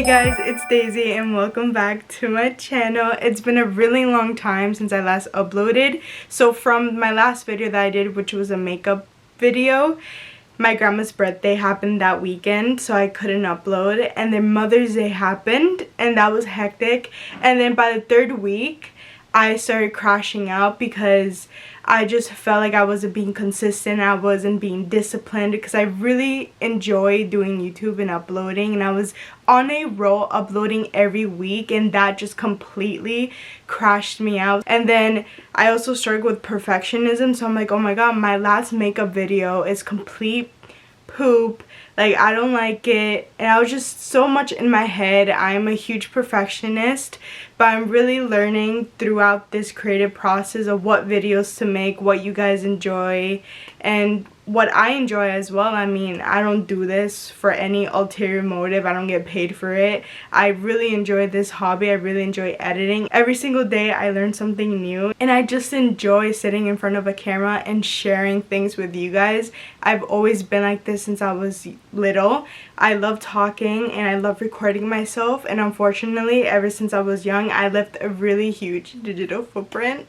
Guys, it's Daisy and welcome back to my channel. It's been a really long time since I last uploaded. So from my last video that I did, which was a makeup video, my grandma's birthday happened that weekend, so I couldn't upload, and then Mother's Day happened and that was hectic. And then by the third week I started crashing out because I just felt like I wasn't being consistent, I wasn't being disciplined, because I really enjoy doing YouTube and uploading, and I was on a roll uploading every week, and that just completely crashed me out. And then I also struggled with perfectionism, so I'm like, oh my god, my last makeup video is complete poop, like I don't like it, and I was just so much in my head. I'm a huge perfectionist, but I'm really learning throughout this creative process of what videos to make, what you guys enjoy, and what I enjoy as well. I mean, I don't do this for any ulterior motive. I don't get paid for it. I really enjoy this hobby. I really enjoy editing. Every single day I learn something new, and I just enjoy sitting in front of a camera and sharing things with you guys. I've always been like this since I was little. I love talking and I love recording myself, and unfortunately ever since I was young I left a really huge digital footprint.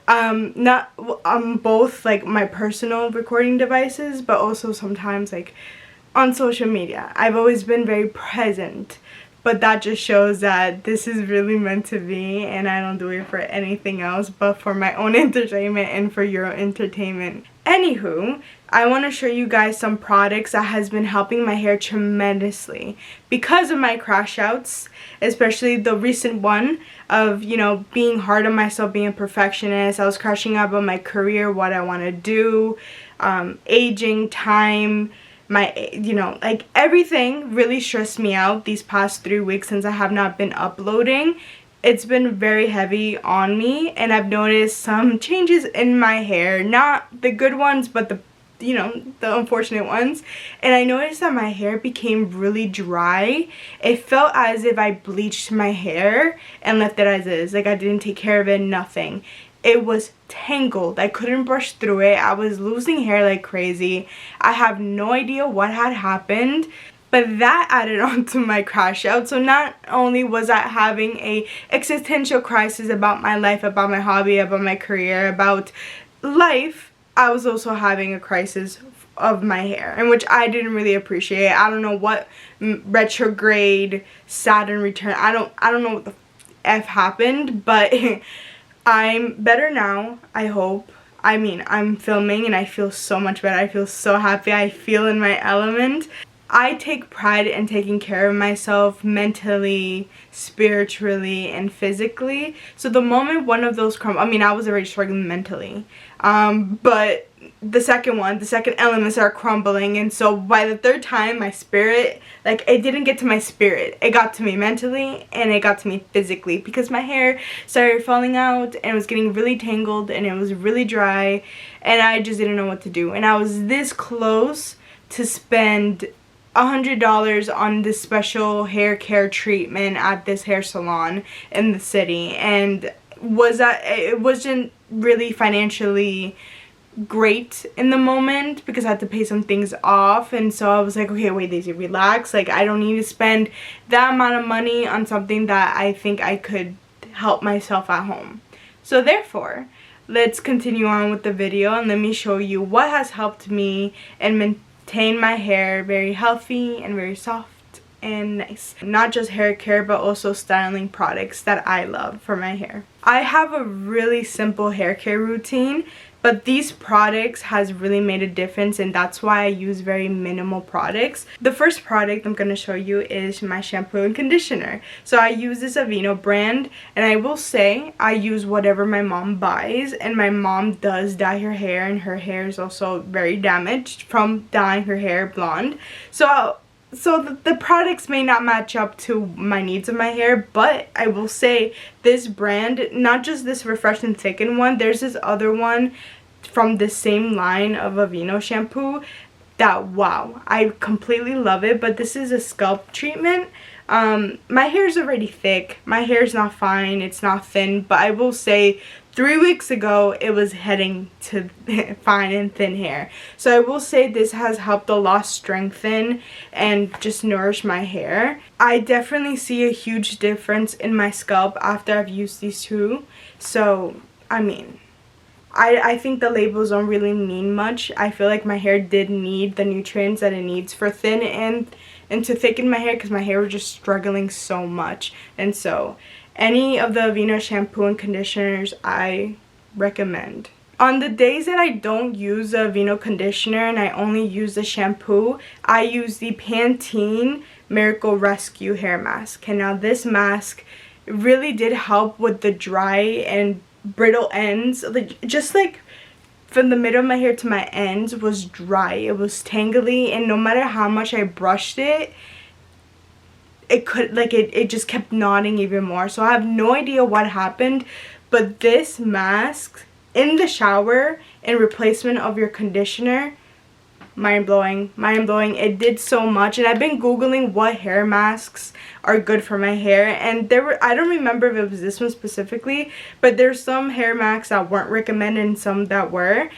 Not on both like my personal recording devices, but also sometimes like on social media. I've always been very present, but that just shows that this is really meant to be, and I don't do it for anything else but for my own entertainment and for your entertainment. Anywho, I want to show you guys some products that has been helping my hair tremendously because of my crash outs, especially the recent one of, you know, being hard on myself, being a perfectionist. I was crashing out on my career, what I want to do, aging, time, my, you know, like everything really stressed me out these past 3 weeks since I have not been uploading. It's been very heavy on me, and I've noticed some changes in my hair, not the good ones but the, you know, the unfortunate ones. And I noticed that my hair became really dry. It felt as if I bleached my hair and left it as is, like I didn't take care of it, nothing. It was tangled. I couldn't brush through it. I was losing hair like crazy. I have no idea what had happened, but that added on to my crash out. So not only was I having a existential crisis about my life, about my hobby, about my career, about life, I was also having a crisis of my hair, and which I didn't really appreciate. I don't know what retrograde Saturn return, I don't know what the F happened, but I'm better now, I hope. I mean, I'm filming and I feel so much better. I feel so happy. I feel in my element. I take pride in taking care of myself mentally, spiritually, and physically. So the moment one of those I mean, I was already struggling mentally, but the second element started crumbling, and so by the third time my spirit, like, it didn't get to my spirit, it got to me mentally and it got to me physically, because my hair started falling out and it was getting really tangled and it was really dry, and I just didn't know what to do. And I was this close to spend $100 on this special hair care treatment at this hair salon in the city, and it wasn't really financially great in the moment because I had to pay some things off. And so I was like, okay, wait, Daisy, relax, like I don't need to spend that amount of money on something that I think I could help myself at home. So therefore, let's continue on with the video and let me show you what has helped me and maintain my hair very healthy and very soft and nice. Not just hair care, but also styling products that I love for my hair. I have a really simple hair care routine, but these products has really made a difference, and that's why I use very minimal products. The first product I'm going to show you is my shampoo and conditioner. So I use this Aveeno brand, and I will say I use whatever my mom buys, and my mom does dye her hair, and her hair is also very damaged from dyeing her hair blonde. So the products may not match up to my needs of my hair, but I will say this brand, not just this Refresh and Thicken one, there's this other one from the same line of Aveeno shampoo that, wow, I completely love it. But this is a scalp treatment. My hair is already thick. My hair is not fine. It's not thin. But I will say 3 weeks ago it was heading to fine and thin hair. So I will say this has helped a lot strengthen and just nourish my hair. I definitely see a huge difference in my scalp after I've used these two. So I mean, I think the labels don't really mean much. I feel like my hair did need the nutrients that it needs for thin and to thicken my hair, because my hair was just struggling so much. And so any of the Aveeno shampoo and conditioners I recommend. On the days that I don't use the Aveeno conditioner and I only use the shampoo, I use the Pantene Miracle Rescue hair mask. And now this mask really did help with the dry and brittle ends. Just like from the middle of my hair to my ends was dry. It was tangly, and no matter how much I brushed it, it just kept knotting even more. So I have no idea what happened, but this mask in the shower in replacement of your conditioner, mind-blowing. It did so much. And I've been googling what hair masks are good for my hair, and I don't remember if it was this one specifically, but there's some hair masks that weren't recommended and some that were.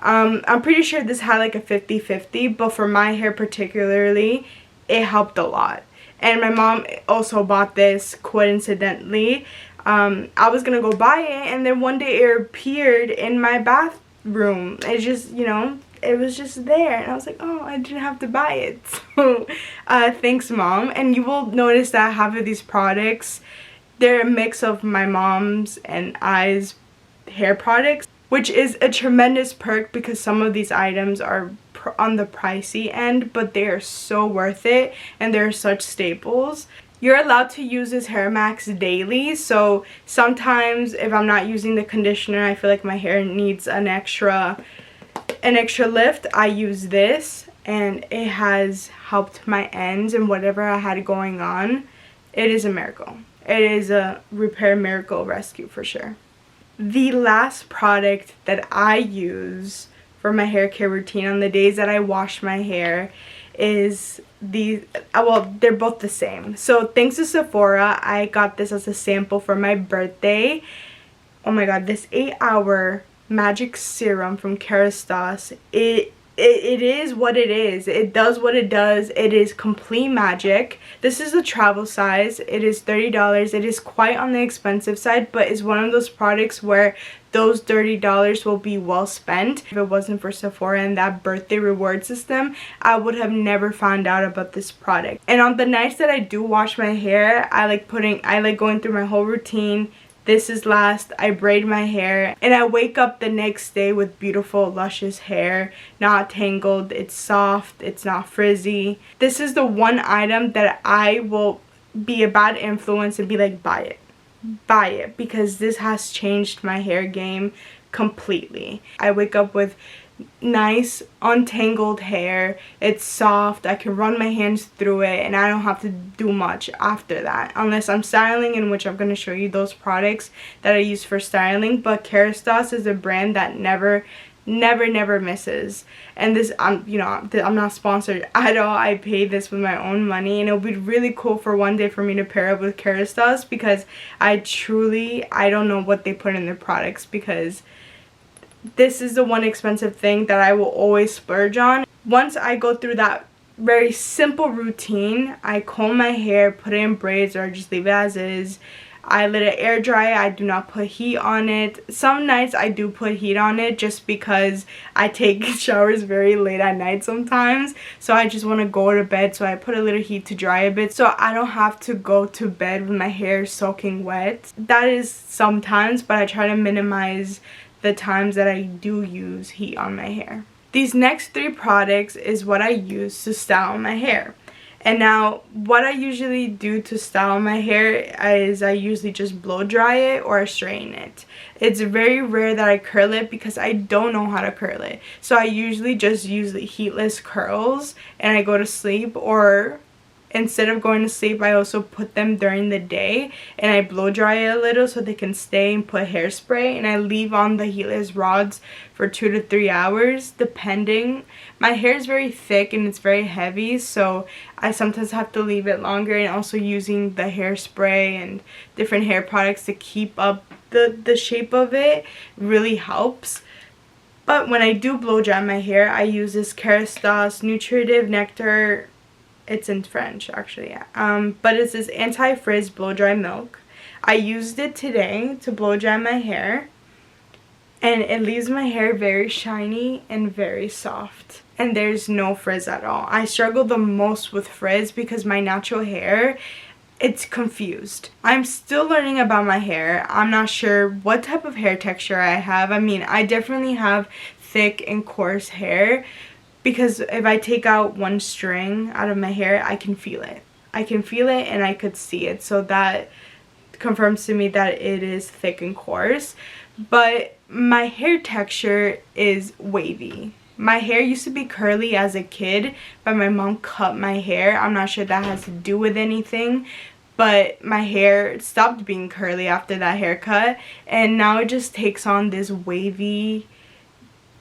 I'm pretty sure this had like a 50-50, but for my hair particularly, it helped a lot. And my mom also bought this coincidentally. I was gonna go buy it, and then one day it appeared in my bathroom. It just, you know, it was just there, and I was like, oh, I didn't have to buy it. So thanks, Mom. And you will notice that half of these products, they're a mix of my mom's and I's hair products, which is a tremendous perk because some of these items are on the pricey end, but they are so worth it, and they're such staples. You're allowed to use this hair mask daily, so sometimes if I'm not using the conditioner, I feel like my hair needs an extra lift, I use this, and it has helped my ends and whatever I had going on. It is a miracle. It is a repair miracle rescue for sure. The last product that I use for my hair care routine on the days that I wash my hair is well, they're both the same. So thanks to Sephora, I got this as a sample for my birthday. Oh my god, this 8-hour magic serum from Kerastase. It is what it is. It does what it does. It is complete magic. This is a travel size. It is $30. It is quite on the expensive side, but it's one of those products where those $30 will be well spent. If it wasn't for Sephora and that birthday reward system, I would have never found out about this product. And on the nights that I do wash my hair, I like going through my whole routine. This is last, I braid my hair, and I wake up the next day with beautiful, luscious hair, not tangled, it's soft, it's not frizzy. This is the one item that I will be a bad influence and be like, buy it. Buy it, because this has changed my hair game completely. I wake up with nice untangled hair. It's soft. I can run my hands through it, and I don't have to do much after that unless I'm styling, in which I'm going to show you those products that I use for styling. But Kerastase is a brand that never misses. And this, you know, I'm not sponsored at all. I paid this with my own money, and it would be really cool for one day for me to pair up with Kerastase, because I don't know what they put in their products, because this is the one expensive thing that I will always splurge on. Once I go through that very simple routine, I comb my hair, put it in braids, or just leave it as is. I let it air dry. I do not put heat on it. Some nights I do put heat on it just because I take showers very late at night sometimes. So I just want to go to bed. So I put a little heat to dry a bit, so I don't have to go to bed with my hair soaking wet. That is sometimes, but I try to minimize the times that I do use heat on my hair. These next 3 products is what I use to style my hair. And now what I usually do to style my hair is I usually just blow dry it or straighten it. It's very rare that I curl it because I don't know how to curl it. So I usually just use the heatless curls and I go to sleep, or instead of going to sleep, I also put them during the day and I blow dry it a little so they can stay, and put hairspray, and I leave on the heatless rods for 2 to 3 hours depending. My hair is very thick and it's very heavy, so I sometimes have to leave it longer, and also using the hairspray and different hair products to keep up the shape of it really helps. But when I do blow dry my hair, I use this Kerastase Nutritive Nectar. It's in French, actually. But it's this Anti-Frizz blow dry milk. I used it today to blow dry my hair, and it leaves my hair very shiny and very soft. And there's no frizz at all. I struggle the most with frizz because my natural hair, it's confused. I'm still learning about my hair. I'm not sure what type of hair texture I have. I mean, I definitely have thick and coarse hair, because if I take out one string out of my hair, I can feel it. I can feel it and I could see it. So that confirms to me that it is thick and coarse. But my hair texture is wavy. My hair used to be curly as a kid, but my mom cut my hair. I'm not sure that has to do with anything, but my hair stopped being curly after that haircut, and now it just takes on this wavy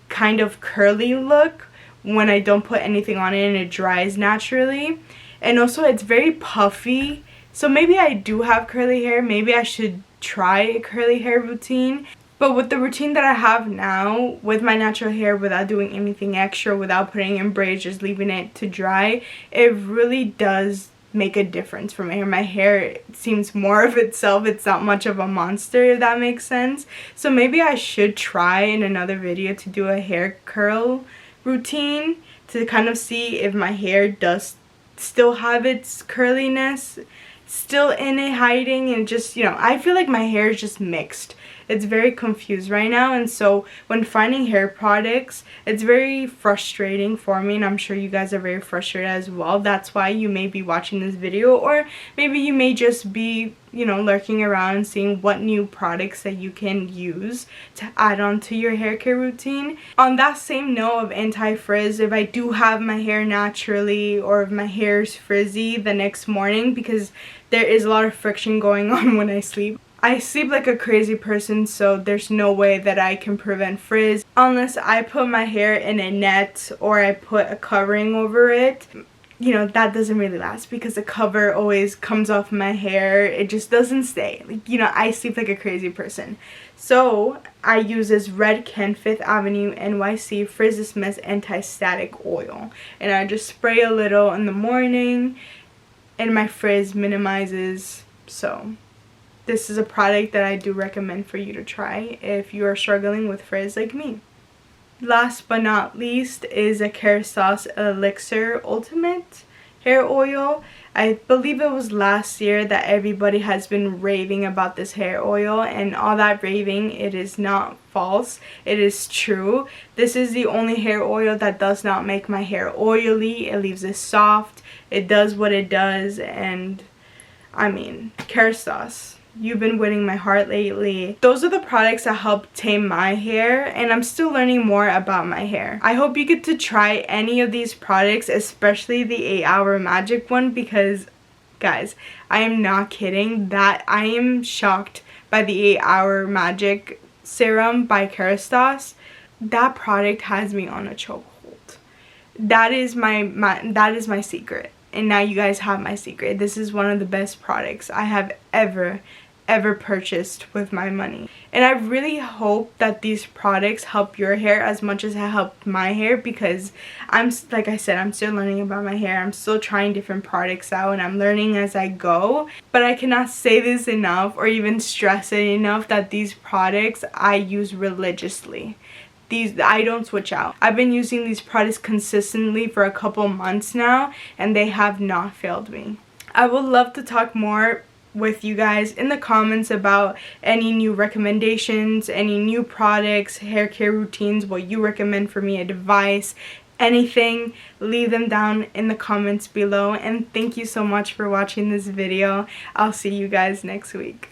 kind of curly look when I don't put anything on it and it dries naturally. And also it's very puffy, so maybe I do have curly hair. Maybe I should try a curly hair routine. But with the routine that I have now, with my natural hair, without doing anything extra, without putting in braids, just leaving it to dry, it really does make a difference for my hair. My hair seems more of itself. It's not much of a monster, if that makes sense. So maybe I should try in another video to do a hair curl routine to kind of see if my hair does still have its curliness still in it, hiding, and just, you know, I feel like my hair is just mixed. It's very confused right now, and so when finding hair products, it's very frustrating for me, and I'm sure you guys are very frustrated as well. That's why you may be watching this video, or maybe you may just be, you know, lurking around and seeing what new products that you can use to add on to your hair care routine. On that same note of anti-frizz, if I do have my hair naturally, or if my hair is frizzy the next morning, because there is a lot of friction going on when I sleep. I sleep like a crazy person, so there's no way that I can prevent frizz unless I put my hair in a net or I put a covering over it. You know, that doesn't really last because the cover always comes off my hair. It just doesn't stay. Like, you know, I sleep like a crazy person. So I use this Redkin 5th Avenue NYC Frizz Dismiss Anti-Static Oil, and I just spray a little in the morning and my frizz minimizes. So this is a product that I do recommend for you to try if you are struggling with frizz like me. Last but not least is a Kerastase Elixir Ultimate Hair Oil. I believe it was last year that everybody has been raving about this hair oil, and all that raving, it is not false. It is true. This is the only hair oil that does not make my hair oily. It leaves it soft. It does what it does, and I mean, Kerastase, you've been winning my heart lately. Those are the products that help tame my hair, and I'm still learning more about my hair. I hope you get to try any of these products, especially the 8-Hour Magic one, because guys, I am not kidding. That I am shocked by the 8-Hour Magic Serum by Kerastase. That product has me on a chokehold. That is my secret. And now you guys have my secret. This is one of the best products I have ever purchased with my money. And I really hope that these products help your hair as much as it helped my hair, because like I said, I'm still learning about my hair. I'm still trying different products out, and I'm learning as I go. But I cannot say this enough or even stress it enough that these products I use religiously. I don't switch out. I've been using these products consistently for a couple months now, and they have not failed me. I would love to talk more with you guys in the comments about any new recommendations, any new products, hair care routines, what you recommend for me, advice, anything. Leave them down in the comments below, and thank you so much for watching this video. I'll see you guys next week.